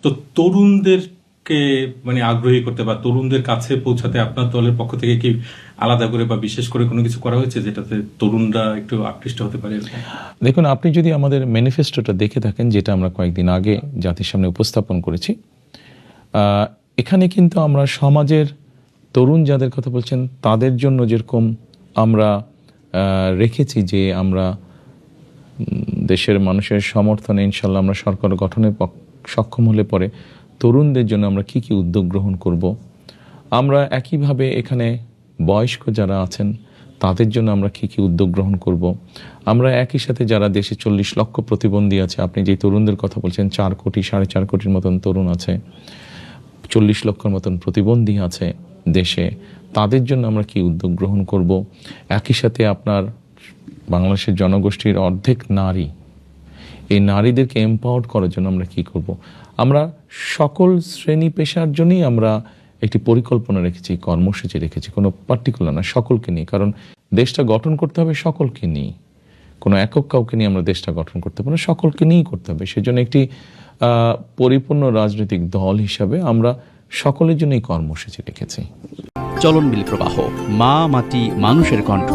তো তরুণদেরকে মানে আগ্রহী করতে বা তরুণদের কাছে পৌঁছাতে আপনার দলের পক্ষ থেকে কি আলাদা করে বা বিশেষ করে কোনো কিছু করা হয়েছে যেটাতে তরুণরা একটু আকৃষ্ট হতে পারে? দেখুন, আপনি যদি আমাদের ম্যানিফেস্টোটা দেখে থাকেন, যেটা আমরা কয়েকদিন আগে জাতির সামনে উপস্থাপন করেছি, এখানে কিন্তু আমরা সমাজের তরুণ যাদের কথা বলছেন তাদের জন্য যেরকম আমরা রেখেছি যে আমরা দেশের মানুষের সমর্থনে ইনশাল্লাহ আমরা সরকার গঠনে সক্ষম হলে পরে তরুণদের জন্য আমরা কি কি উদ্যোগ গ্রহণ করব। আমরা একইভাবে এখানে বয়স্ক যারা আছেন তাদের জন্য আমরা কি কি উদ্যোগ গ্রহণ করব। আমরা একই সাথে যারা দেশে 40 লক্ষ প্রতিবন্ধী আছে, আপনি যে তরুণদের কথা বলছেন 4 কোটি 4.5 কোটির মতন তরুণ আছে, 40 লক্ষের মতন প্রতিবন্ধী আছে দেশে, তাদের জন্য আমরা কি উদ্যোগ গ্রহণ করব। একই সাথে আপনার বাংলাদেশের জনগোষ্ঠীর অর্ধেক নারী, এই নারীদেরকে এম্পাওয়ার্ড করার জন্য আমরা কি করব। আমরা সকল শ্রেণী পেশার জন্যই আমরা একটি পরিকল্পনা রেখেছি, কর্মসূচি রেখেছি, কোনো পার্টিকুলার না, সকলকে নিয়ে। কারণ দেশটা গঠন করতে হবে সকলকে নিয়ে, কোনো একক কাউকে নিয়ে আমরা দেশটা গঠন করতে পারি না, সকলকে নিয়েই করতে হবে। সেজন্য একটি পরিপূর্ণ রাজনৈতিক দল হিসাবে আমরা সকলের জন্য এই কর্মসূচি রেখেছি। চলনবিল প্রবাহ, মা মাটি মানুষের কণ্ঠ।